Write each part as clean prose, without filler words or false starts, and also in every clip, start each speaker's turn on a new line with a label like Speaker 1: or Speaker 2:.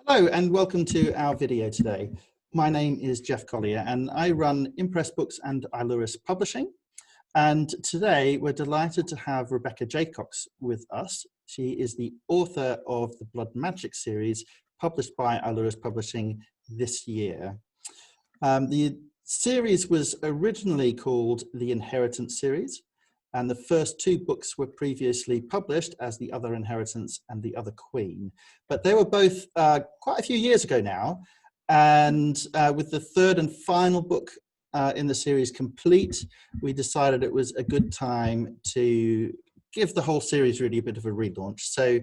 Speaker 1: Hello and welcome to our video today. My name is Jeff Collier and I run Impress Books and Iluris Publishing. And today we're delighted to have Rebecca Jaycox with us. She is the author of the Blood Magic series published by Iluris Publishing this year. The series was originally called the Inheritance series, and the first two books were previously published as The Other Inheritance and The Other Queen. But they were both quite a few years ago now. And with the third and final book in the series complete, we decided it was a good time to give the whole series really a bit of a relaunch. So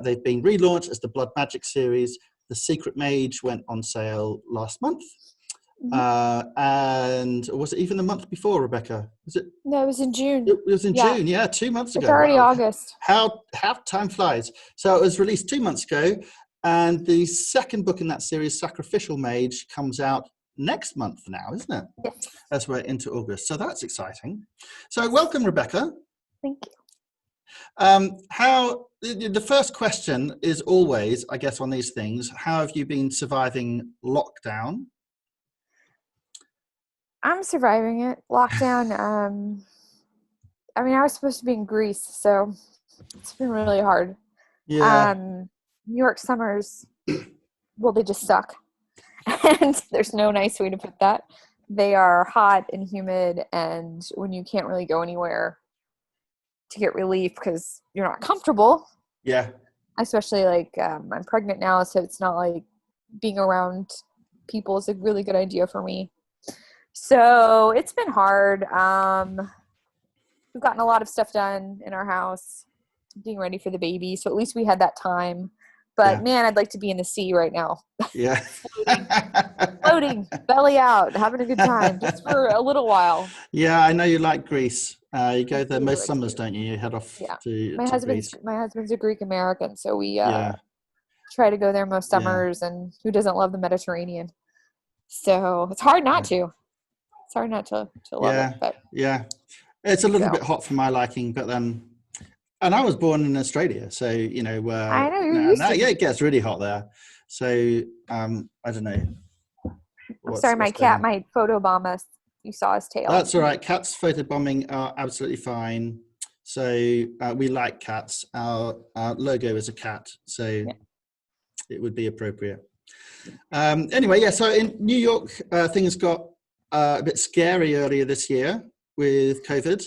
Speaker 1: they've been relaunched as the Blood Magic series. The Secret Mage went on sale last month. And was it even the month before, Rebecca? Was it?
Speaker 2: No, it was in June.
Speaker 1: It was in June, yeah, 2 months ago.
Speaker 2: It's already
Speaker 1: Wow.
Speaker 2: August.
Speaker 1: How time flies. So it was released 2 months ago, and the second book in that series, Sacrificial Mage, comes out next month now, isn't it?
Speaker 2: Yes.
Speaker 1: As we're into August. So that's exciting. So welcome, Rebecca.
Speaker 2: Thank you.
Speaker 1: The first question is always, I guess, on these things, how have you been surviving lockdown?
Speaker 2: I'm surviving it. Lockdown. I mean, I was supposed to be in Greece, so it's been really hard.
Speaker 1: Yeah.
Speaker 2: New York summers, well, they just suck. And there's no nice way to put that. They are hot and humid, and when you can't really go anywhere to get relief because you're not comfortable.
Speaker 1: Yeah.
Speaker 2: Especially I'm pregnant now, so it's not like being around people is a really good idea for me. So it's been hard. We've gotten a lot of stuff done in our house, getting ready for the baby. So at least we had that time. But
Speaker 1: yeah.
Speaker 2: Man, I'd like to be in the sea right now.
Speaker 1: Yeah.
Speaker 2: floating, belly out, having a good time just for a little while.
Speaker 1: Yeah, I know you like Greece. You go there most summers, don't you? You head off to
Speaker 2: Greece. My husband's a Greek American, so we try to go there most summers. And who doesn't love the Mediterranean? So it's hard not to. It's hard not to love it. But
Speaker 1: it's a little bit hot for my liking, but then, and I was born in Australia, so I know
Speaker 2: you're used to it.
Speaker 1: Yeah, it gets really hot there. So I don't know.
Speaker 2: I'm sorry, my cat might photobomb us. You saw his tail.
Speaker 1: That's all right. Cats photobombing are absolutely fine. So we like cats. Our logo is a cat, so it would be appropriate. Anyway, so in New York, things got a bit scary earlier this year with COVID.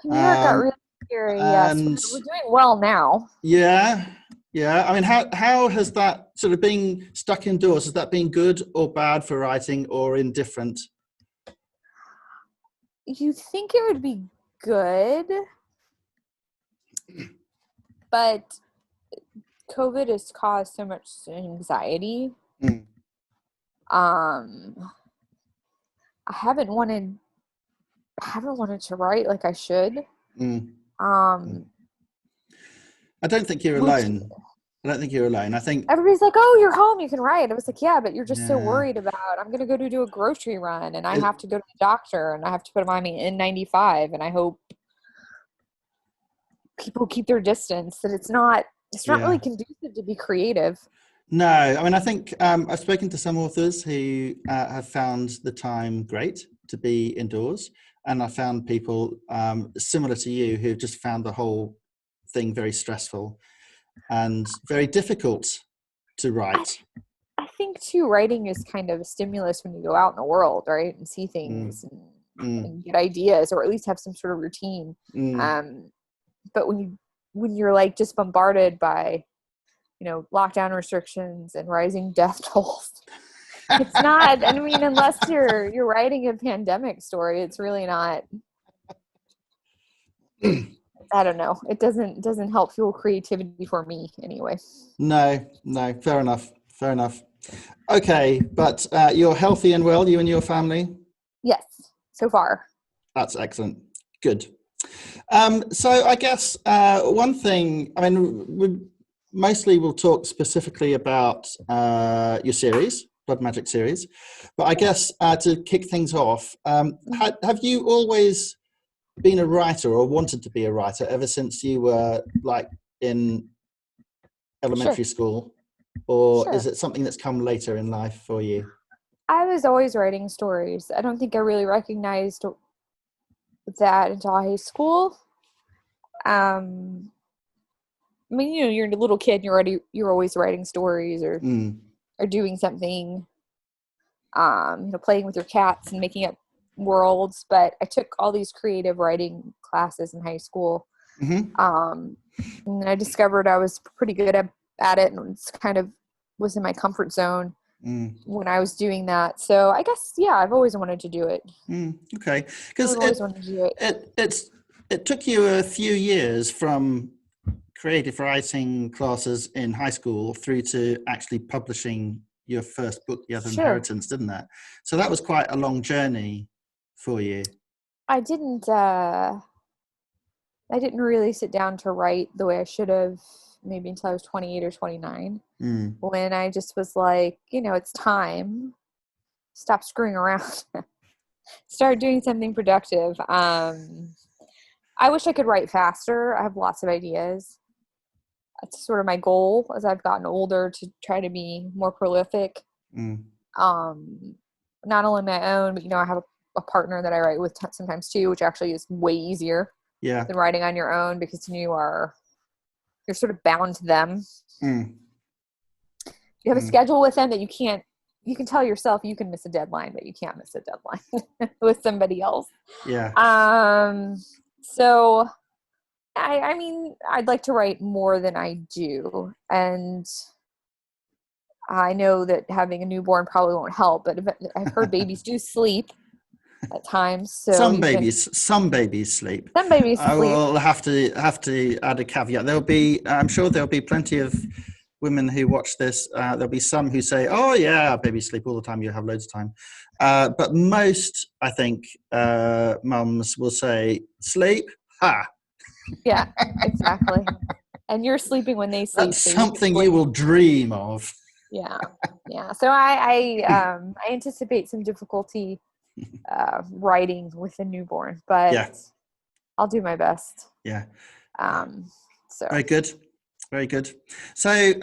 Speaker 2: New York got really scary, yes. We're doing well now.
Speaker 1: Yeah. I mean, how has that sort of being stuck indoors, has that been good or bad for writing or indifferent?
Speaker 2: You think it would be good, but COVID has caused so much anxiety. I haven't wanted to write like I should.
Speaker 1: I don't think you're alone. I think
Speaker 2: everybody's like, "Oh, you're home, you can write." I was like, "Yeah, but you're just so worried about I'm going to go to do a grocery run, and I have to go to the doctor, and I have to put on my N95, and I hope people keep their distance. That it's not really conducive to be creative."
Speaker 1: No, I mean, I think I've spoken to some authors who have found the time great to be indoors, and I found people similar to you who've just found the whole thing very stressful and very difficult to write.
Speaker 2: I think too, writing is kind of a stimulus when you go out in the world, right, and see things and get ideas, or at least have some sort of routine. But when you're like just bombarded by lockdown restrictions and rising death tolls, it's not. I mean, unless you're writing a pandemic story, it's really not. I don't know. It doesn't help fuel creativity for me anyway.
Speaker 1: No, fair enough. Okay, but you're healthy and well, you and your family?
Speaker 2: Yes, so far.
Speaker 1: That's excellent. Good. So I guess one thing, I mean, we'll talk specifically about your series, Blood Magic series, but I guess to kick things off, have you always been a writer or wanted to be a writer ever since you were like in elementary school? or
Speaker 2: Sure.
Speaker 1: is it something that's come later in life for you?
Speaker 2: I was always writing stories. I don't think I really recognized that until high school. I mean, you know, you're a little kid and you're always writing stories or doing something, you know, playing with your cats and making up worlds. But I took all these creative writing classes in high school. And I discovered I was pretty good at it, and it's kind of was in my comfort zone when I was doing that. So I guess, yeah, I've always wanted to do it.
Speaker 1: Okay. Because
Speaker 2: I've always wanted to do it.
Speaker 1: it took you a few years from creative writing classes in high school through to actually publishing your first book, The Other Inheritance, didn't it? So that was quite a long journey for you.
Speaker 2: I didn't really sit down to write the way I should have, maybe until I was 28 or 29, when I just was like, you know, it's time. Stop screwing around. Start doing something productive. I wish I could write faster. I have lots of ideas. That's sort of my goal as I've gotten older, to try to be more prolific. Not only my own, but, you know, I have a partner that I write with sometimes too, which actually is way easier than writing on your own, because you're sort of bound to them. You have a schedule with them that you can tell yourself you can miss a deadline, but you can't miss a deadline with somebody else. So I mean, I'd like to write more than I do. And I know that having a newborn probably won't help, but I've heard babies do sleep at times. So
Speaker 1: some babies sleep. I will have to add a caveat. I'm sure there'll be plenty of women who watch this. There'll be some who say, "Oh yeah, babies sleep all the time. You have loads of time." But most, I think, mums will say, "Sleep, ha."
Speaker 2: Yeah, exactly. And you're sleeping when they sleep.
Speaker 1: That's something you will dream of.
Speaker 2: Yeah. So I anticipate some difficulty writing with a newborn, but I'll do my best. So
Speaker 1: very good. So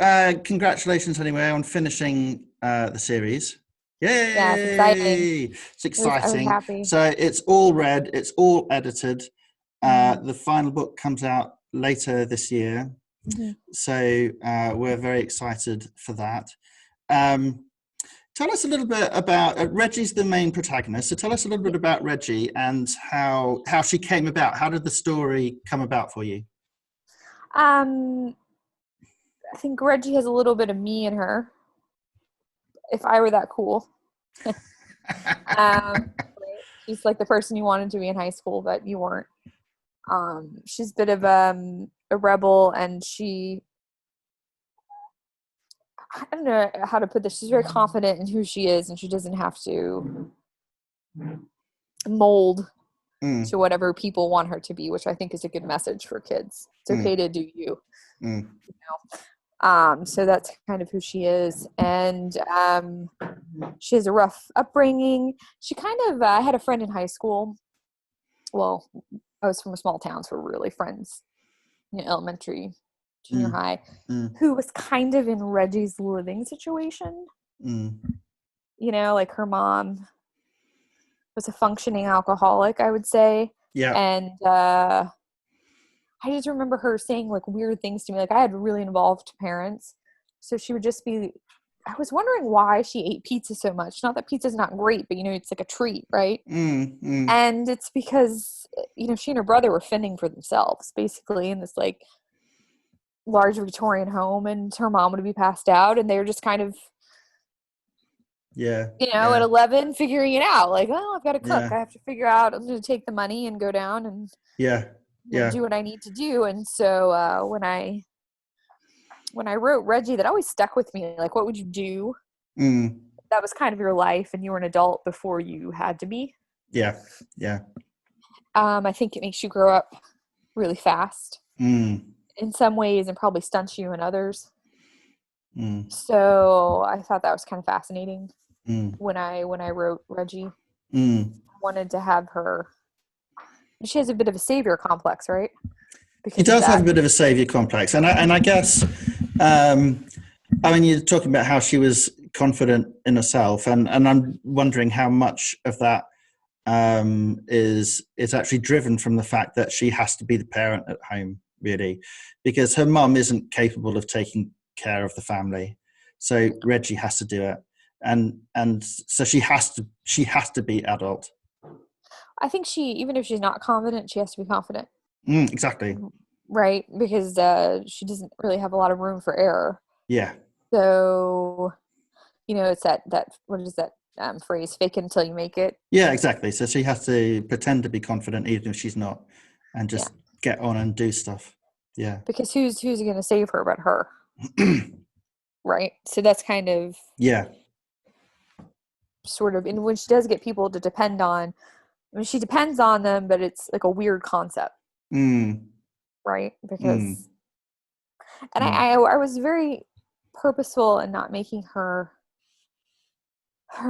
Speaker 1: congratulations anyway on finishing the series. Yay!
Speaker 2: Yeah, it's exciting.
Speaker 1: It's exciting.
Speaker 2: I was happy.
Speaker 1: So it's all read, it's all edited. The final book comes out later this year. So we're very excited for that. Tell us a little bit about Reggie's the main protagonist. So tell us a little bit about Reggie and how she came about. How did the story come about for you?
Speaker 2: I think Reggie has a little bit of me in her. If I were that cool. She's like the person you wanted to be in high school, but you weren't. She's a bit of a rebel, and I don't know how to put this. She's very confident in who she is, and she doesn't have to mold to whatever people want her to be, which I think is a good message for kids. It's okay to do you. You know? So that's kind of who she is. And she has a rough upbringing. She kind of, I had a friend in high school. Well, I was from a small town, so we're really friends. You know, elementary, junior high, who was kind of in Reggie's living situation. You know, like her mom was a functioning alcoholic, I would say. And I just remember her saying like weird things to me. Like I had really involved parents. So she would just be, I was wondering why she ate pizza so much. Not that pizza's not great, but you know, it's like a treat, right? And it's because, you know, she and her brother were fending for themselves basically in this like large Victorian home, and her mom would be passed out, and they were just kind of, you know, at 11 figuring it out. Like, oh, I've got to cook. I have to figure out, I'm going to take the money and go down and do what I need to do. And so when I wrote Reggie, that always stuck with me. Like, what would you do? That was kind of your life, and you were an adult before you had to be. I think it makes you grow up really fast in some ways, and probably stunts you in others. So I thought that was kind of fascinating when I wrote Reggie. Wanted to have her. She has a bit of a savior complex, right?
Speaker 1: She does have a bit of a savior complex, and I guess I mean, you're talking about how she was confident in herself, and I'm wondering how much of that is actually driven from the fact that she has to be the parent at home, really, because her mum isn't capable of taking care of the family, so Reggie has to do it, and so she has to be adult.
Speaker 2: I think even if she's not confident, she has to be confident.
Speaker 1: Exactly.
Speaker 2: Right, because she doesn't really have a lot of room for error.
Speaker 1: Yeah.
Speaker 2: So, it's that what is that phrase? Fake it until you make it.
Speaker 1: Yeah, exactly. So she has to pretend to be confident even if she's not, and just get on and do stuff. Yeah.
Speaker 2: Because who's going to save her but her? Right. So that's kind of sort of, and when she does get people to depend on, I mean, she depends on them, but it's like a weird concept. Right? Because, and I was very purposeful in not making her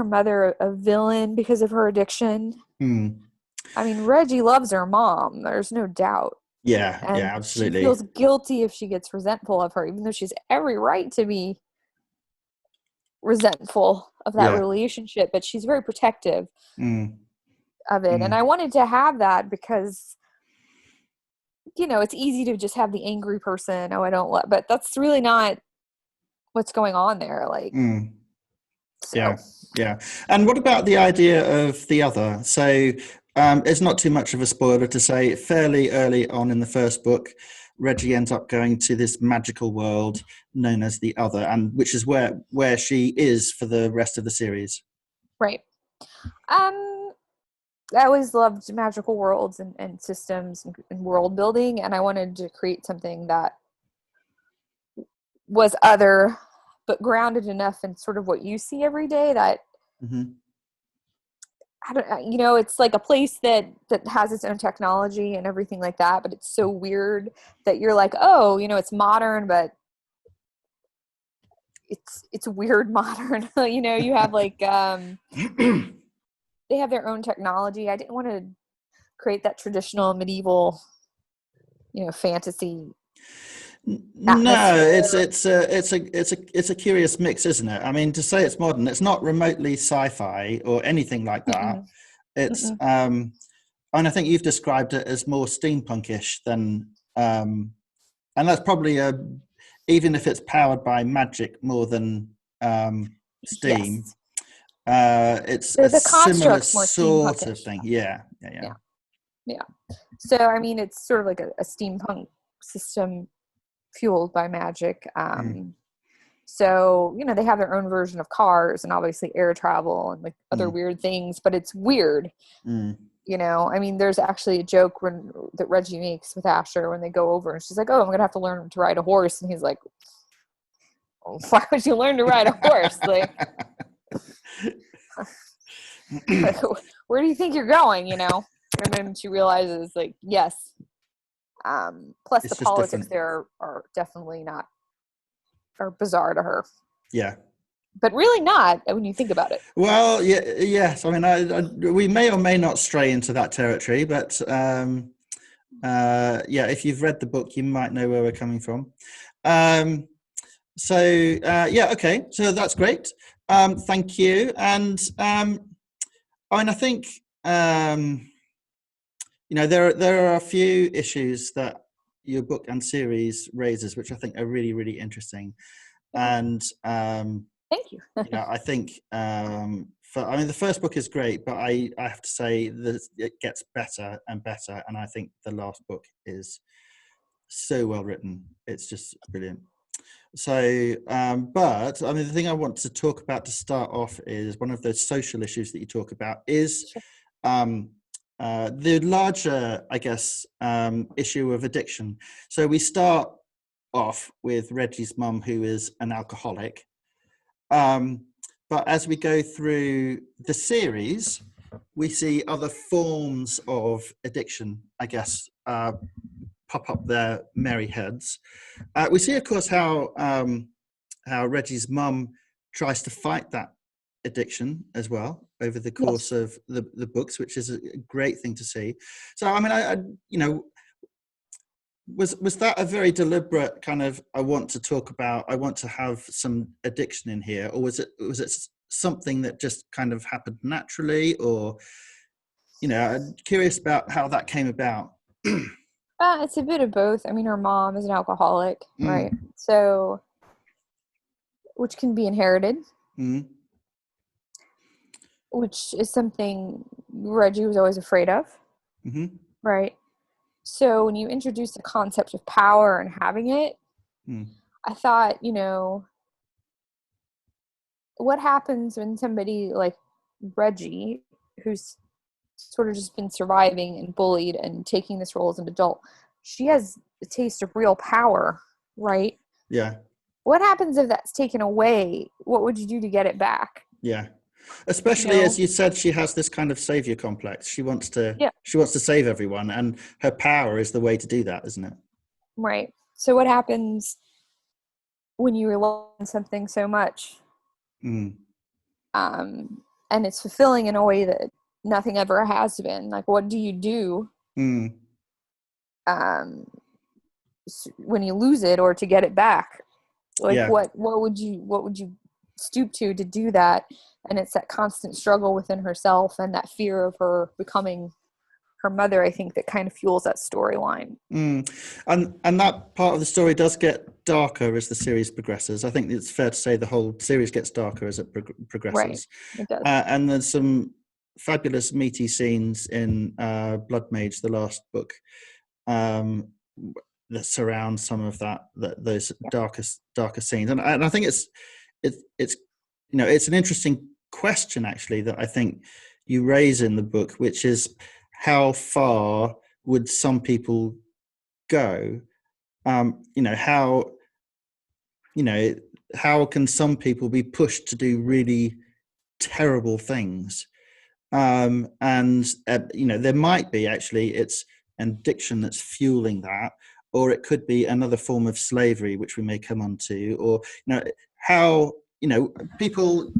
Speaker 2: mother a villain because of her addiction. I mean, Reggie loves her mom. There's no doubt.
Speaker 1: Yeah,
Speaker 2: and
Speaker 1: absolutely.
Speaker 2: She feels guilty if she gets resentful of her, even though she's every right to be resentful of that relationship. But she's very protective of it. And I wanted to have that because, it's easy to just have the angry person. Oh, I don't let, but that's really not what's going on there. Like, so.
Speaker 1: Yeah. And what about the idea of the other? So it's not too much of a spoiler to say fairly early on in the first book, Reggie ends up going to this magical world known as the other, and which is where she is for the rest of the series.
Speaker 2: Right. I always loved magical worlds and systems and world building, and I wanted to create something that was other, but grounded enough in sort of what you see every day that I don't, it's like a place that has its own technology and everything like that, but it's so weird that you're like, oh, it's modern, but it's weird modern. You have like they have their own technology. I didn't want to create that traditional medieval, fantasy atmosphere.
Speaker 1: No, it's a curious mix, isn't it? I mean, to say it's modern, it's not remotely sci-fi or anything like that. It's and I think you've described it as more steampunkish than and that's probably even if it's powered by magic more than steam. It's a similar sort of thing. Yeah.
Speaker 2: So I mean, it's sort of like a steampunk system fueled by magic. So they have their own version of cars and obviously air travel and like other weird things, but it's weird. I mean, there's actually a joke that Reggie makes with Asher when they go over, and she's like, "Oh, I'm gonna have to learn to ride a horse," and he's like, "Why would you learn to ride a horse? Like, where do you think you're going?" And then she realizes, like, yes. Plus, the politics different. There are definitely are bizarre to her.
Speaker 1: Yeah.
Speaker 2: But really not when you think about it.
Speaker 1: Well, yes. I mean, we may or may not stray into that territory, but if you've read the book, you might know where we're coming from. Okay. So that's great. Thank you. And I mean, I think there are a few issues that your book and series raises, which I think are really, really interesting. And
Speaker 2: thank you.
Speaker 1: I think the first book is great, but I have to say that it gets better and better, and I think the last book is so well written. It's just brilliant. So, but I mean, the thing I want to talk about to start off is one of those social issues that you talk about is the larger, I guess, issue of addiction. So we start off with Reggie's mum, who is an alcoholic. But as we go through the series, we see other forms of addiction, I guess, pop up their merry heads. We see, of course, how Reggie's mum tries to fight that addiction as well over the course of the books, which is a great thing to see. So, I mean, Was that a very deliberate kind of, I want to have some addiction in here, or was it something that just kind of happened naturally, or, you know, I'm curious about how that came about.
Speaker 2: It's a bit of both. I mean, her mom is an alcoholic, right? So, which can be inherited, which is something Reggie was always afraid of, right? So when you introduce the concept of power and having it, I thought, you know, what happens when somebody like Reggie, who's sort of just been surviving and bullied and taking this role as an adult, she has a taste of real power, right?
Speaker 1: Yeah.
Speaker 2: What happens if that's taken away? What would you do to get it back?
Speaker 1: Yeah. Especially, as you said, she has this kind of savior complex. She wants to save everyone, and her power is the way to do that, isn't it?
Speaker 2: Right. So what happens when you rely on something so much? And it's fulfilling in a way that nothing ever has been. Like, what do you do when you lose it, or to get it back? Like, what would you stoop to do that? And it's that constant struggle within herself and that fear of her becoming her mother, I think, that kind of fuels that storyline.
Speaker 1: And that part of the story does get darker as the series progresses. I think it's fair to say the whole series gets darker as it progresses.
Speaker 2: Right, it does.
Speaker 1: And there's some fabulous meaty scenes in Blood Mage, the last book, that surround some of those darker scenes. And I think it's you know, it's an interesting question, actually, that I think you raise in the book, which is, how far would some people go? You know, how can some people be pushed to do really terrible things? And you know, there might be, actually, it's an addiction that's fueling that, or it could be another form of slavery, which we may come on to, or, you know, how, you know, people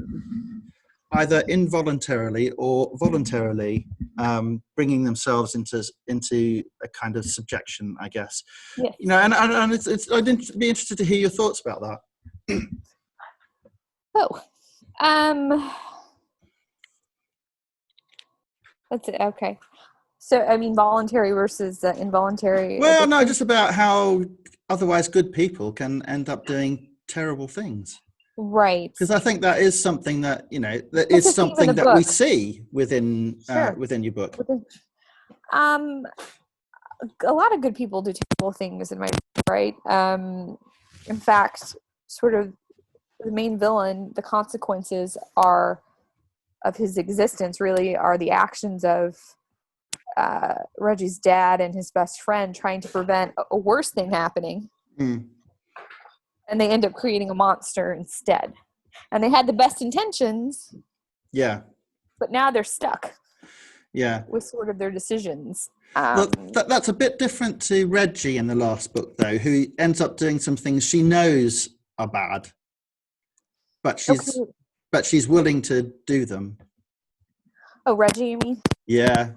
Speaker 1: either involuntarily or voluntarily bringing themselves into a kind of subjection, I guess.
Speaker 2: Yes.
Speaker 1: You know, and I'd be interested to hear your thoughts about that.
Speaker 2: That's it. Okay. So, I mean, voluntary versus involuntary.
Speaker 1: Well,
Speaker 2: addiction?
Speaker 1: no, just about how otherwise good people can end up doing terrible things.
Speaker 2: Right.
Speaker 1: Because I think that is something that, you know, that is something that we see within your book.
Speaker 2: A lot of good people do terrible things in my book, right? In fact, sort of the main villain, the consequences of his existence really are the actions of Reggie's dad and his best friend trying to prevent a worse thing happening. And they end up creating a monster instead. And they had the best intentions.
Speaker 1: Yeah.
Speaker 2: But now they're stuck.
Speaker 1: Yeah.
Speaker 2: With sort of their decisions.
Speaker 1: Well, that's a bit different to Reggie in the last book, though, who ends up doing some things she knows are bad, but she's willing to do them.
Speaker 2: Oh, Reggie, you mean?
Speaker 1: Yeah.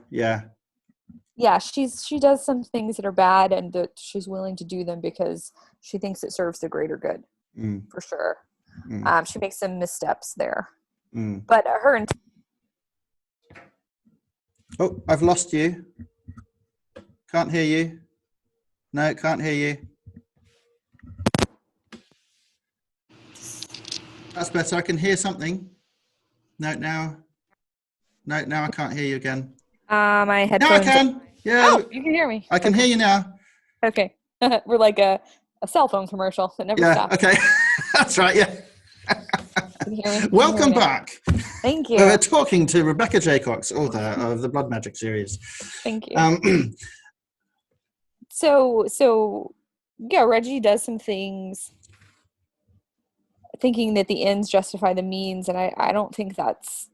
Speaker 2: Yeah, she does some things that are bad, and that she's willing to do them because she thinks it serves the greater good, for sure. She makes some missteps there, but her.
Speaker 1: Oh, I've lost you. Can't hear you. No, can't hear you. That's better. I can hear something. No, now I can't hear you again.
Speaker 2: My headphones.
Speaker 1: Now I can. Yeah.
Speaker 2: Oh, you can hear me.
Speaker 1: I can hear you now.
Speaker 2: Okay. We're like a cell phone commercial that never stops.
Speaker 1: Okay. That's right. Yeah.
Speaker 2: Can you hear me?
Speaker 1: Welcome back.
Speaker 2: Thank you.
Speaker 1: We're talking to Rebecca Jaycox, author of the Blood Magic series.
Speaker 2: Thank you. So yeah, Reggie does some things thinking that the ends justify the means, and I don't think that's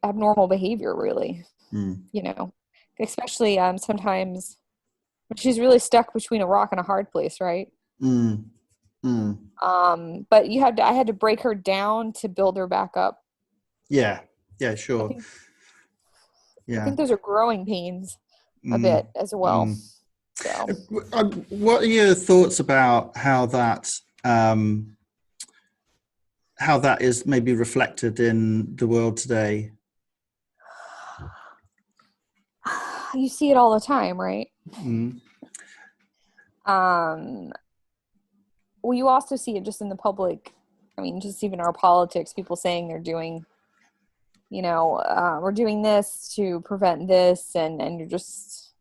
Speaker 2: abnormal behavior, really. You know, especially sometimes when she's really stuck between a rock and a hard place, right? But I had to break her down to build her back up. Yeah, sure. I think those are growing pains a bit as well. So,
Speaker 1: what are your thoughts about how that is maybe reflected in the world today?
Speaker 2: you see it all the time, right?
Speaker 1: Mm.
Speaker 2: Well, you also see it just in the public. I mean, just even our politics, people saying they're doing, we're doing this to prevent this, and you're just,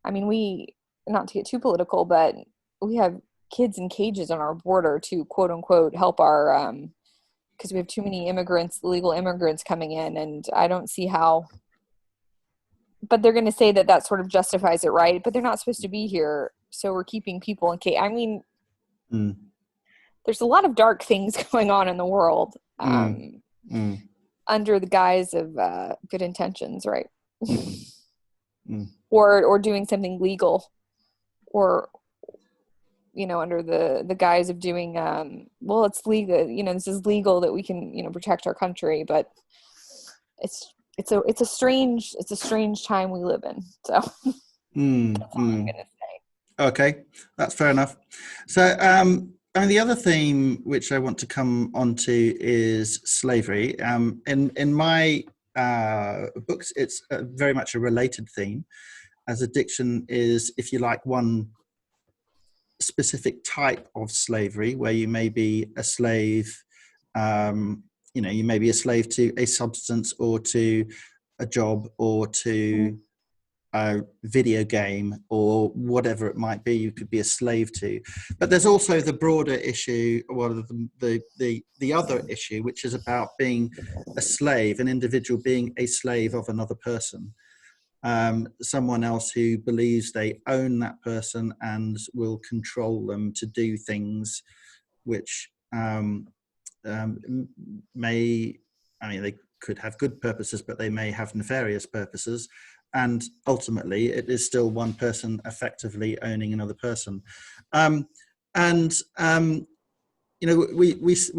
Speaker 2: I mean, not to get too political, but we have kids in cages on our border to quote unquote help our, because we have too many illegal immigrants coming in, and I don't see how, but they're going to say that sort of justifies it, right? But they're not supposed to be here, so we're keeping people in cage. I mean, there's a lot of dark things going on in the world under the guise of good intentions, right? Or doing something legal, or under the guise of doing well, it's legal, this is legal that we can protect our country, but it's a strange time we live in. So that's all I'm gonna say.
Speaker 1: Okay, that's fair enough. So and the other theme which I want to come onto is slavery. In my books, it's very much a related theme, as addiction is, if you like, one specific type of slavery where you may be a slave. You may be a slave to a substance, or to a job, or to a video game, or whatever it might be. You could be a slave to. But there's also the broader issue, or the other issue, which is about being a slave, an individual being a slave of another person. Someone else who believes they own that person and will control them to do things which they could have good purposes, but they may have nefarious purposes. And ultimately, it is still one person effectively owning another person. We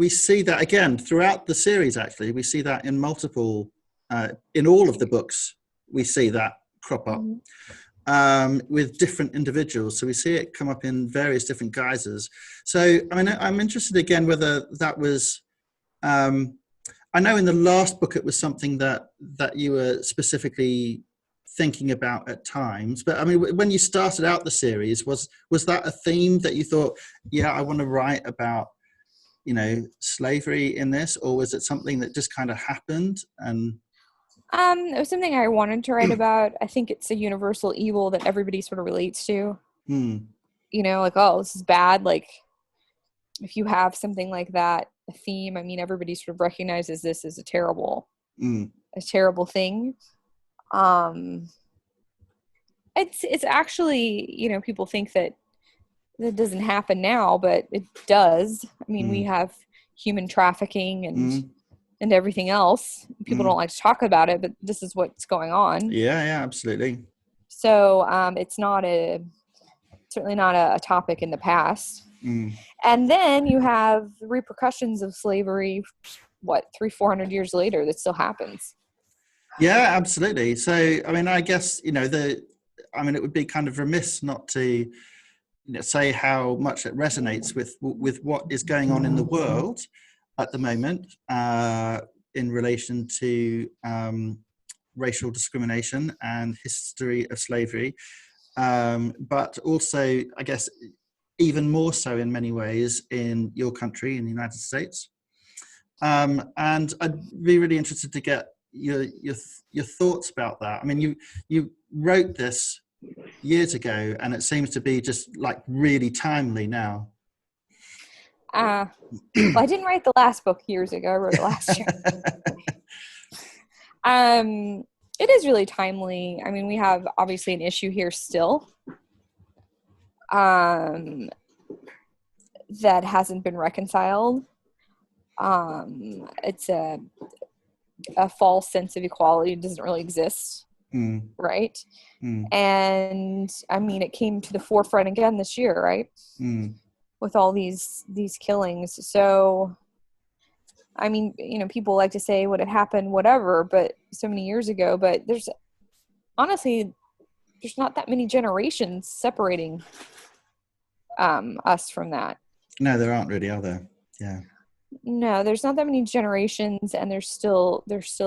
Speaker 1: see that again throughout the series. Actually, we see that in multiple, in all of the books. We see that crop up with different individuals. So we see it come up in various different guises. So, I mean, I'm interested again whether that was, I know in the last book it was something that you were specifically thinking about at times, but I mean, when you started out the series, was that a theme that you thought, yeah, I want to write about, slavery in this, or was it something that just kind of happened? And
Speaker 2: it was something I wanted to write about. I think it's a universal evil that everybody sort of relates to. Like, oh, this is bad. Like, if you have something like that, a theme, I mean, everybody sort of recognizes this as a terrible thing. It's actually, people think that doesn't happen now, but it does. I mean, we have human trafficking and everything else. People don't like to talk about it, but this is what's going on.
Speaker 1: Yeah, absolutely. So
Speaker 2: it's certainly not a topic in the past. And then you have the repercussions of slavery, 300-400 years later, that still happens.
Speaker 1: Yeah, absolutely. So, I mean, I guess, it would be kind of remiss not to say how much it resonates with what is going on in the world at the moment in relation to racial discrimination and history of slavery. But also, I guess, even more so in many ways in your country, in the United States. And I'd be really interested to get your thoughts about that. I mean, you wrote this years ago, and it seems to be just like really timely now.
Speaker 2: Well, I didn't write the last book years ago. I wrote it last year. It is really timely. I mean, we have obviously an issue here still that hasn't been reconciled. It's a false sense of equality. It doesn't really exist, right? And I mean, it came to the forefront again this year, right? With all these killings. So, I mean, people like to say what had happened, whatever, but so many years ago. But there's honestly, there's not that many generations separating us from that.
Speaker 1: No, there aren't really, are there? Yeah.
Speaker 2: No, there's not that many generations, and there's still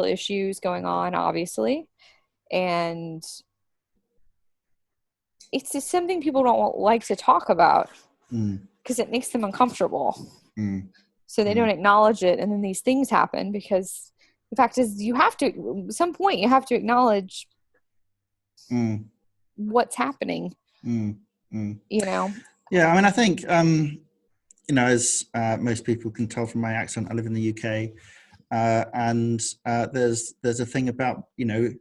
Speaker 2: issues going on, obviously. And it's just something people don't like to talk about because it makes them uncomfortable. So they don't acknowledge it, and then these things happen because the fact is you have to, at some point, you have to acknowledge what's happening. You know?
Speaker 1: Yeah, I mean, I think, you know, as most people can tell from my accent, I live in the UK, and there's a thing about, you know,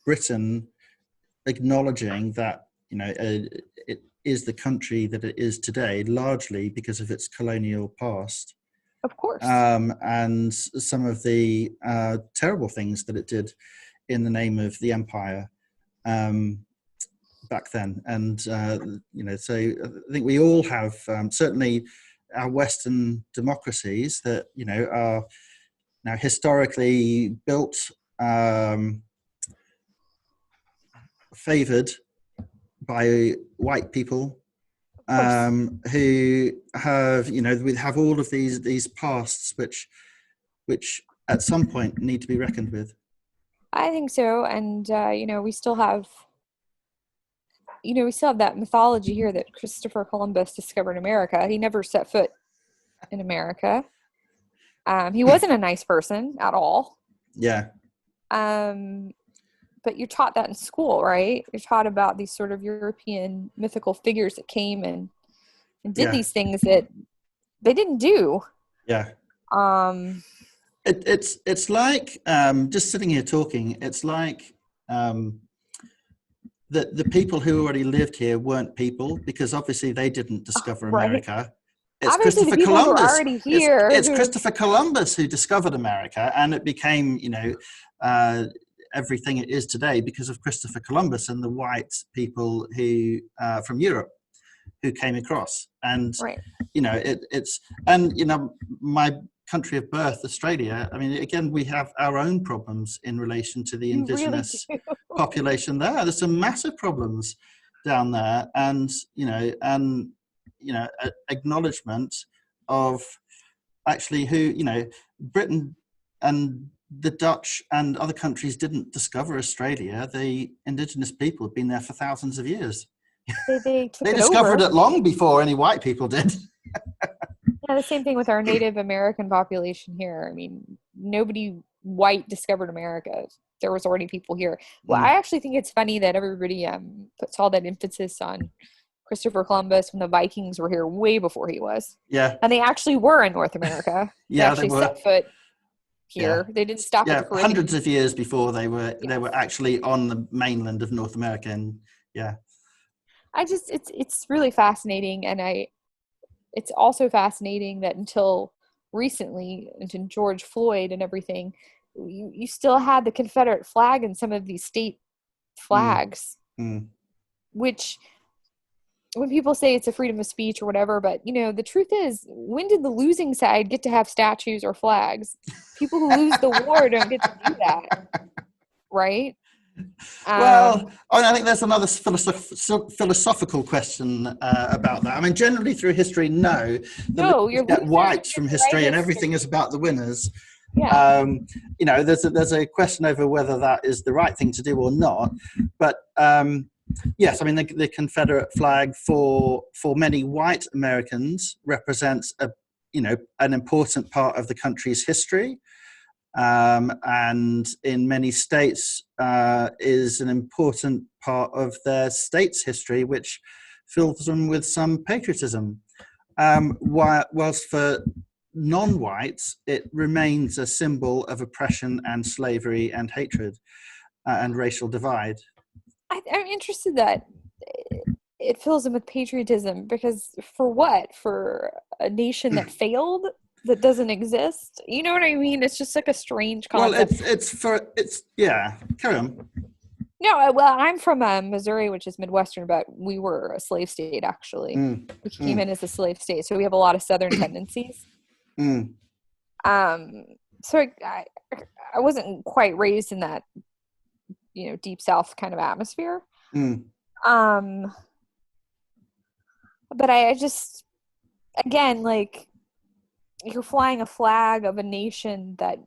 Speaker 1: Britain acknowledging that, you know, it is the country that it is today, largely because of its colonial past.
Speaker 2: Of course.
Speaker 1: And some of the terrible things that it did in the name of the empire back then. And, you know, so I think we all have, certainly our Western democracies that, you know, are now historically built, favored by white people, who have, you know, we have all of these pasts which at some point need to be reckoned with.
Speaker 2: I think so. And you know, we still have that mythology here that Christopher Columbus discovered America. He never set foot in America. He wasn't a nice person at all.
Speaker 1: Yeah.
Speaker 2: But you're taught that in school, right? You're taught about these sort of European mythical figures that came and did these things that they didn't do.
Speaker 1: Yeah. It's like, just sitting here talking, it's like the people who already lived here weren't people, because obviously they didn't discover America. It's
Speaker 2: obviously
Speaker 1: Christopher Columbus.
Speaker 2: Who are already here.
Speaker 1: It's Christopher Columbus who discovered America, and it became, you know, everything it is today because of Christopher Columbus and the white people who from Europe who came across. And you know, it's and, you know, my country of birth, Australia, I mean, again, we have our own problems in relation to the indigenous population there. There's some massive problems down there, and you know, acknowledgement of actually who, you know, Britain and the Dutch and other countries didn't discover Australia. The indigenous people had been there for thousands of years.
Speaker 2: They
Speaker 1: discovered it long before any white people did.
Speaker 2: Yeah, the same thing with our Native American population here. I mean, nobody white discovered America. There was already people here. Well, I actually think it's funny that everybody puts all that emphasis on Christopher Columbus when the Vikings were here way before he was.
Speaker 1: Yeah.
Speaker 2: And they actually were in North America.
Speaker 1: Yeah,
Speaker 2: they set foot here. Yeah. They didn't stop at the Caribbean.
Speaker 1: Hundreds of years before they were actually on the mainland of North America. And
Speaker 2: it's really fascinating, and it's also fascinating that until recently, until George Floyd and everything, you still had the Confederate flag in some of these state flags, which, when people say it's a freedom of speech or whatever, but you know, the truth is, when did the losing side get to have statues or flags? People who lose the war don't get to do that, right?
Speaker 1: Well, I think there's another philosophical question about that. I mean, generally through history, you get wiped from history, and everything is about the winners.
Speaker 2: Yeah.
Speaker 1: You know, there's a question over whether that is the right thing to do or not. But yes, I mean, the Confederate flag for many white Americans represents an important part of the country's history. And in many states is an important part of their state's history, which fills them with some patriotism. Whilst for non-whites, it remains a symbol of oppression and slavery and hatred and racial divide.
Speaker 2: I'm interested that it fills them with patriotism, because for what? For a nation that failed? That doesn't exist? You know what I mean? It's just like a strange concept.
Speaker 1: Well, carry on.
Speaker 2: No, well, I'm from Missouri, which is Midwestern, but we were a slave state, actually. We came in as a slave state, so we have a lot of Southern tendencies. So I wasn't quite raised in that deep South kind of atmosphere.
Speaker 1: Mm.
Speaker 2: But I just, again, like, you're flying a flag of a nation that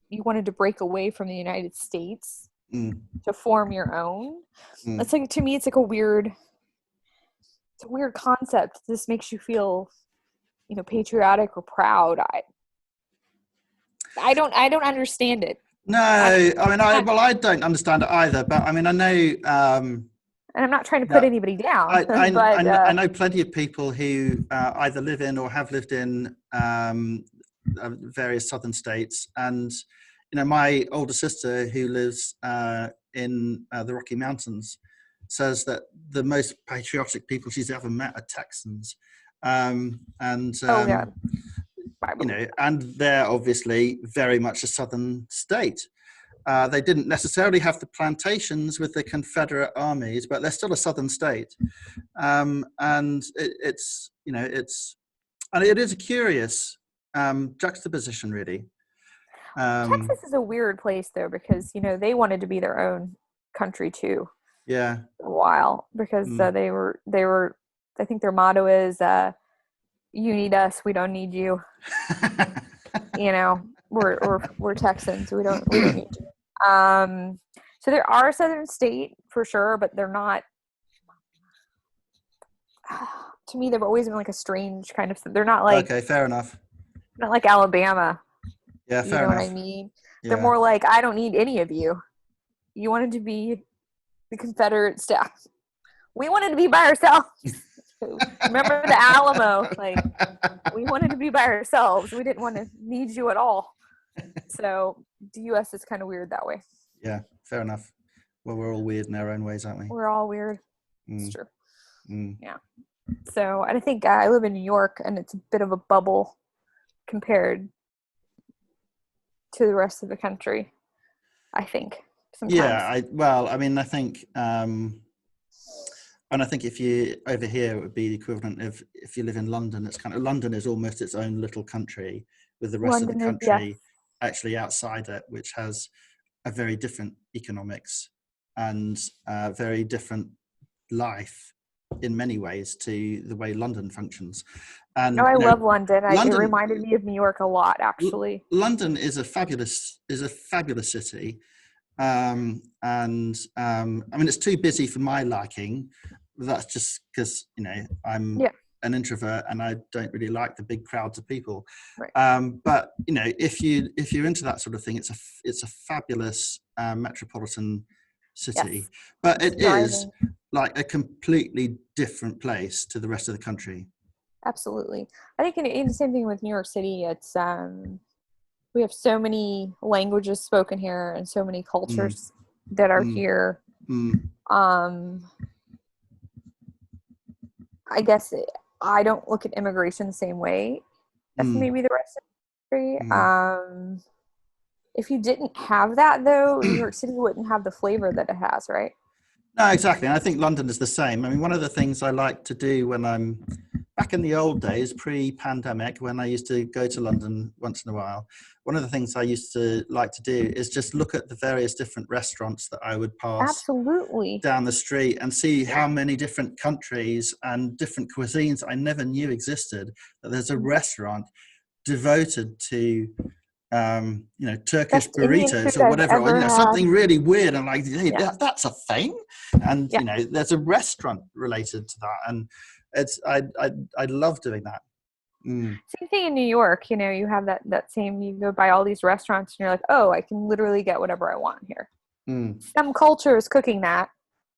Speaker 2: you wanted to break away from the United States to form your own. It's like, to me, it's like a weird concept. This makes you feel, patriotic or proud. I don't understand it.
Speaker 1: No, I don't understand it either, but I mean, I know,
Speaker 2: and I'm not trying to put anybody down.
Speaker 1: I know plenty of people who either live in or have lived in various southern states, and my older sister who lives in the Rocky Mountains says that the most patriotic people she's ever met are Texans, and they're obviously very much a southern state. They didn't necessarily have the plantations with the Confederate armies, but they're still a southern state, and it is a curious juxtaposition, really.
Speaker 2: Texas is a weird place, though, because they wanted to be their own country too.
Speaker 1: Yeah,
Speaker 2: for a while, because they were. I think their motto is, "You need us, we don't need you." We're Texans, we don't need you. So there are southern state for sure, but they're not. To me, they've always been like a strange kind of. They're not like.
Speaker 1: Okay, fair enough.
Speaker 2: Not like Alabama.
Speaker 1: Yeah, fair enough.
Speaker 2: You know what I mean?
Speaker 1: Yeah.
Speaker 2: They're more like, I don't need any of you. You wanted to be the Confederate staff. We wanted to be by ourselves. Remember the Alamo? Like, we wanted to be by ourselves. We didn't want to need you at all. So the U.S. is kind of weird that way.
Speaker 1: Yeah, fair enough. Well, we're all weird in our own ways, aren't we?
Speaker 2: We're all weird. It's true. Yeah. So, and I think I live in New York, and it's a bit of a bubble compared to the rest of the country, I think. Sometimes.
Speaker 1: Yeah, I think, and I think if you over here, it would be the equivalent of if you live in London. It's kind of, London is almost its own little country, with the rest of the country actually outside it, which has a very different economics and very different life in many ways to the way London functions. And
Speaker 2: I love London. It reminded me of New York a lot, actually.
Speaker 1: London is a fabulous city. I mean, it's too busy for my liking. That's just because I'm an introvert and I don't really like the big crowds of people.
Speaker 2: Right.
Speaker 1: But if you're into that sort of thing, it's a fabulous metropolitan city. Yes. But it is like a completely different place to the rest of the country.
Speaker 2: Absolutely. I think in the same thing with New York City, it's we have so many languages spoken here and so many cultures that are here. I guess I don't look at immigration the same way as maybe the rest of the country. If you didn't have that, though, New York City wouldn't have the flavor that it has, right?
Speaker 1: No, exactly. And I think London is the same. I mean, one of the things I like to do when I'm back in the old days, pre-pandemic, when I used to go to London once in a while, one of the things I used to like to do is just look at the various different restaurants that I would pass down the street and see how many different countries and different cuisines I never knew existed. That there's a restaurant devoted to Turkish burritos or whatever, or something really weird. And like, hey, that's a thing. And there's a restaurant related to that, and I love doing that.
Speaker 2: Same thing in New York. You have that same. You go by all these restaurants, and you're like, oh, I can literally get whatever I want here. Some culture is cooking that,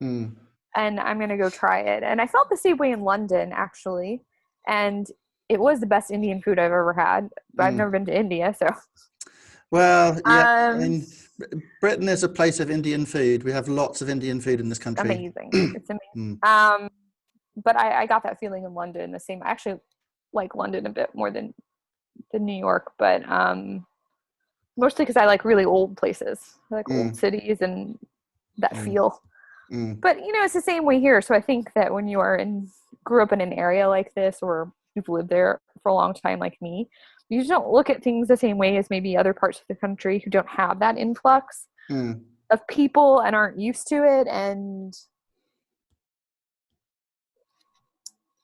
Speaker 2: and I'm gonna go try it. And I felt the same way in London, actually, and it was the best Indian food I've ever had. But I've never been to India, so.
Speaker 1: Well, yeah. I mean, Britain is a place of Indian food. We have lots of Indian food in this country.
Speaker 2: Amazing. It's amazing. But I got that feeling in London. I actually like London a bit more than New York, but mostly because I like really old places. I like old cities and that feel. But it's the same way here. So I think that when you grew up in an area like this, or you've lived there for a long time like me, you just don't look at things the same way as maybe other parts of the country who don't have that influx. of people and aren't used to it. And,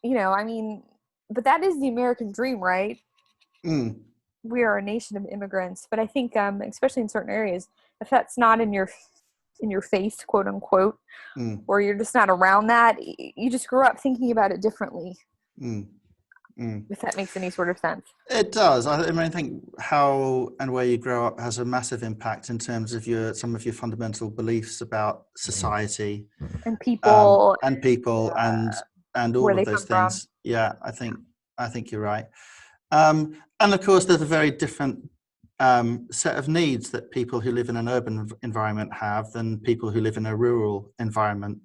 Speaker 2: I mean, but that is the American dream, right? We are a nation of immigrants, but I think, especially in certain areas, if that's not in your face, quote unquote, or you're just not around that, you just grew up thinking about it differently. If that makes any sort of sense.
Speaker 1: It does. I mean, I think how and where you grow up has a massive impact in terms of some of your fundamental beliefs about society
Speaker 2: and people,
Speaker 1: and all of those things. From. Yeah, I think you're right. And of course, there's a very different set of needs that people who live in an urban environment have than people who live in a rural environment,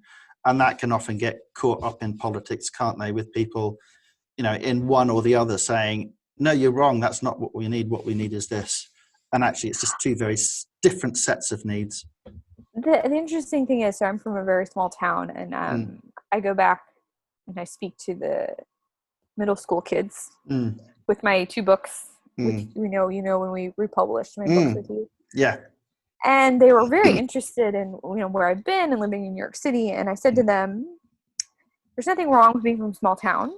Speaker 1: and that can often get caught up in politics, can't they? With people, in one or the other saying, no, you're wrong, that's not what we need. What we need is this. And actually, it's just two very different sets of needs.
Speaker 2: The interesting thing is, so I'm from a very small town, and I go back and I speak to the middle school kids with my 2 books, which when we republished my books with you.
Speaker 1: Yeah.
Speaker 2: And they were very interested in, where I've been and living in New York City. And I said to them, there's nothing wrong with being from a small town.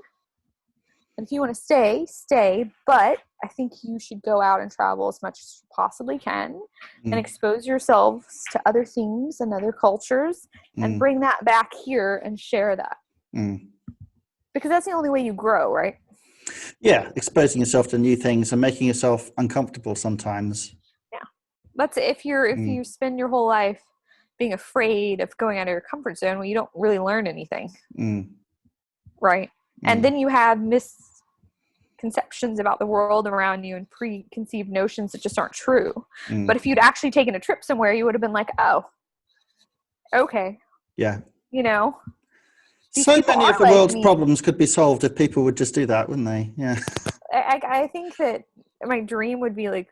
Speaker 2: And if you want to stay, but I think you should go out and travel as much as you possibly can and expose yourselves to other things and other cultures and bring that back here and share that. Because that's the only way you grow, right?
Speaker 1: Yeah, exposing yourself to new things and making yourself uncomfortable sometimes.
Speaker 2: Yeah. That's if you spend your whole life being afraid of going out of your comfort zone, well, you don't really learn anything. Right? And then you have misconceptions about the world around you and preconceived notions that just aren't true. But if you'd actually taken a trip somewhere, you would have been like, oh, okay.
Speaker 1: Yeah.
Speaker 2: So
Speaker 1: many of the world's problems could be solved if people would just do that, wouldn't they? Yeah.
Speaker 2: I think that my dream would be like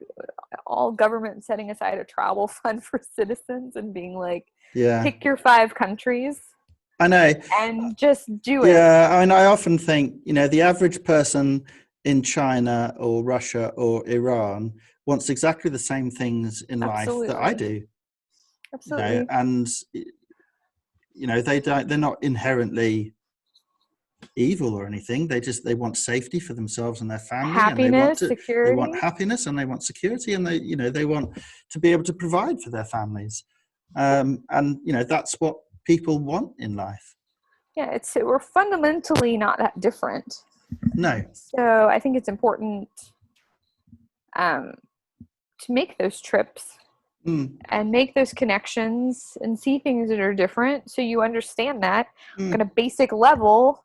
Speaker 2: all government setting aside a travel fund for citizens and being like, pick your 5 countries.
Speaker 1: I know.
Speaker 2: And just do it.
Speaker 1: Yeah, I mean, I often think, the average person in China or Russia or Iran wants exactly the same things in life that I do.
Speaker 2: Absolutely.
Speaker 1: And, they're not inherently evil or anything. They want safety for themselves and their family.
Speaker 2: Happiness,
Speaker 1: and
Speaker 2: security.
Speaker 1: They want happiness and they want security, and they want to be able to provide for their families. And that's what people want in life.
Speaker 2: Yeah, we're fundamentally not that different.
Speaker 1: No.
Speaker 2: So I think it's important to make those trips and make those connections and see things that are different, so you understand that on a basic level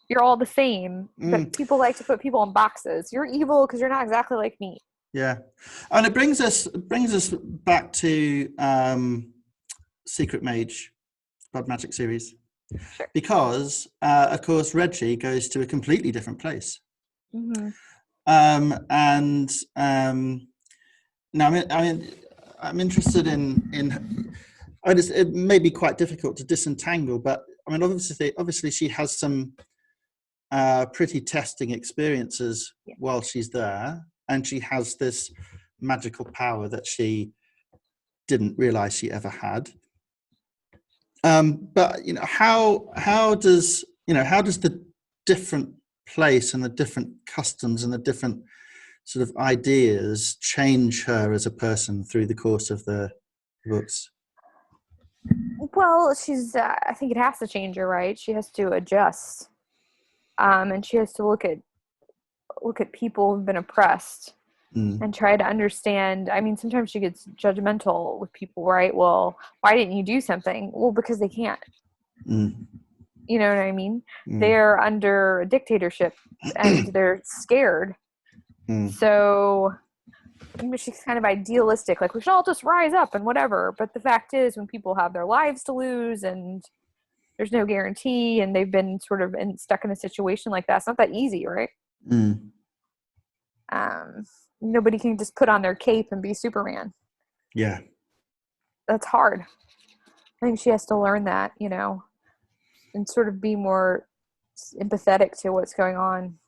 Speaker 2: you're all the same. But people like to put people in boxes. You're evil because you're not exactly like me.
Speaker 1: Yeah, and it brings us back to Secret Mage, Blood Magic series, because of course Reggie goes to a completely different place. Now I'm interested in it may be quite difficult to disentangle, but I mean obviously she has some pretty testing experiences while she's there, and she has this magical power that she didn't realize she ever had. But how does the different place and the different customs and the different sort of ideas change her as a person through the course of the books?
Speaker 2: Well, she's I think it has to change her, right? She has to adjust. And she has to look at people who've been oppressed and try to understand. I mean, sometimes she gets judgmental with people, right? Well, why didn't you do something? Well, because they can't. You know what I mean? They're under a dictatorship and they're scared. So she's kind of idealistic, like we should all just rise up and whatever. But the fact is, when people have their lives to lose and there's no guarantee, and they've been sort of stuck in a situation like that, it's not that easy, right? Nobody can just put on their cape and be Superman.
Speaker 1: Yeah.
Speaker 2: That's hard. I think she has to learn that, and sort of be more empathetic to what's going on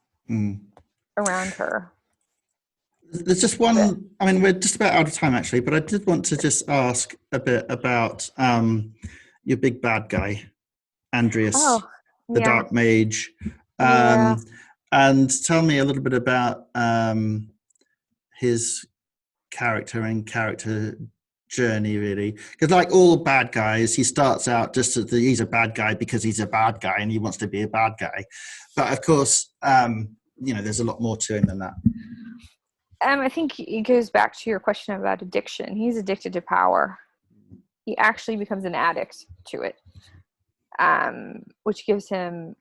Speaker 2: around her.
Speaker 1: There's just one, I mean, we're just about out of time actually, but I did want to just ask a bit about your big bad guy, Andreas, the
Speaker 2: yeah.
Speaker 1: Dark Mage.
Speaker 2: Yeah.
Speaker 1: And tell me a little bit about his character and character journey, really. Because like all bad guys, he starts out just as he's a bad guy because he's a bad guy and he wants to be a bad guy. But of course, you know, there's a lot more to him than that.
Speaker 2: I think it goes back to your question about addiction. He's addicted to power. He actually becomes an addict to it, which gives him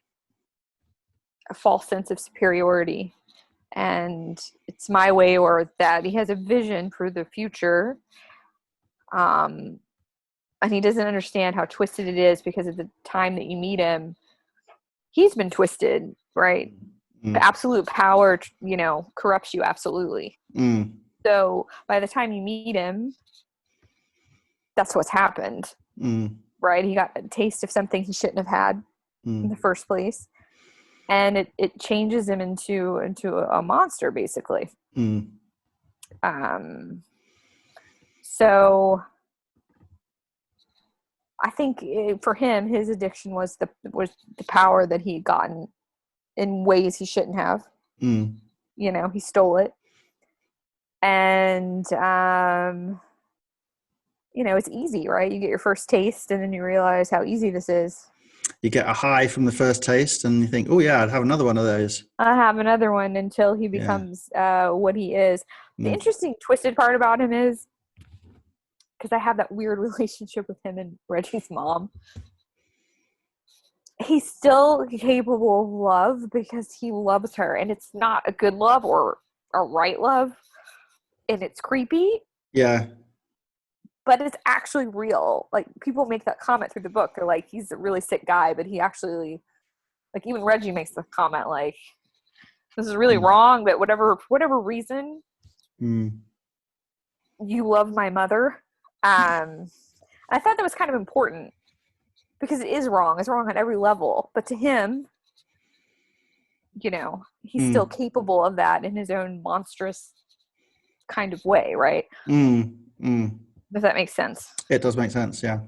Speaker 2: a false sense of superiority. And it's my way or that. He has a vision for the future. And he doesn't understand how twisted it is because at the time that you meet him, he's been twisted, right? The absolute power, you know, corrupts you absolutely. So by the time you meet him, that's what's happened, right? He got a taste of something he shouldn't have had in the first place, and it changes him into a monster, basically. So I think for him, his addiction was the power that he had gotten in ways he shouldn't have. You know, he stole it. And, you know, it's easy, right? You get your first taste and then you realize how easy this is.
Speaker 1: You get a high from the first taste and you think, oh yeah, I'd have another one of those.
Speaker 2: I have another one until he becomes what he is. The interesting twisted part about him is, because I have that weird relationship with him and Reggie's mom, he's still capable of love because he loves her, and it's not a good love or a right love, and it's creepy.
Speaker 1: Yeah.
Speaker 2: But it's actually real. Like, people make that comment through the book. They're like, he's a really sick guy, but he actually, like, even Reggie makes the comment, like, this is really wrong, but whatever reason, you love my mother. I thought that was kind of important because it is wrong. It's wrong on every level. But to him, you know, he's still capable of that in his own monstrous kind of way, right? Does that make sense?
Speaker 1: It does make sense, yeah.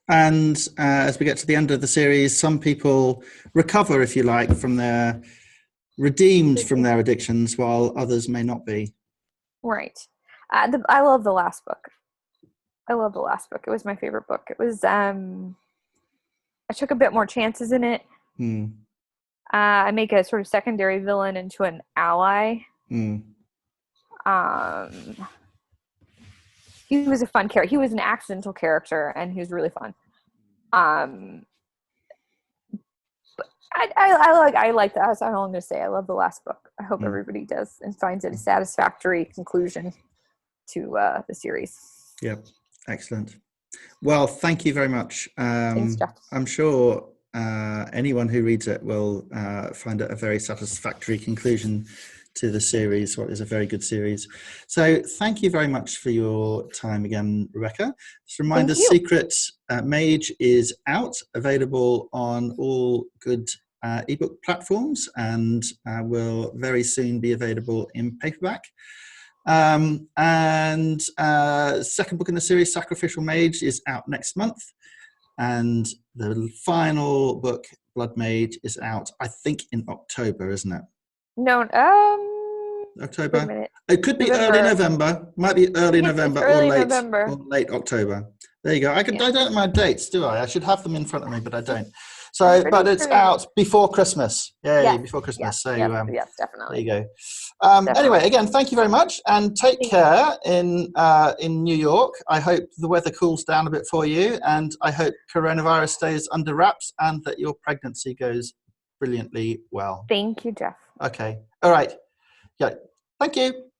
Speaker 1: And as we get to the end of the series, some people recover, if you like, from their redeemed from their addictions, while others may not be.
Speaker 2: Right. I love the last book. I love the last book. It was my favorite book. It was, I took a bit more chances in it. I make a sort of secondary villain into an ally. He was a fun character. He was an accidental character, and he was really fun. But I like that. That's all I'm going to say. I love the last book. I hope everybody does and finds it a satisfactory conclusion to the series.
Speaker 1: Yep. Excellent. Well, thank you very much.
Speaker 2: Thanks, Jeff.
Speaker 1: I'm sure anyone who reads it will find it a very satisfactory conclusion to the series. What is a very good series. So thank you very much for your time again, Rebecca. Just a reminder, Secret Mage is out, available on all good ebook platforms, and will very soon be available in paperback. And second book in the series, Sacrificial Mage, is out next month, and the final book, Blood Mage, is out, I think, in October, isn't it?
Speaker 2: No,
Speaker 1: October. It could be early November. Might be early November or late October. There you go. I don't have my dates, do I? I should have them in front of me, but I don't. So, but it's out before Christmas. Yeah, before Christmas. So,
Speaker 2: yes, definitely.
Speaker 1: There you go. Anyway, again, thank you very much, and take care in New York. I hope the weather cools down a bit for you, and I hope coronavirus stays under wraps, and that your pregnancy goes brilliantly well.
Speaker 2: Thank you, Jeff.
Speaker 1: Okay. All right. Yeah. Thank you.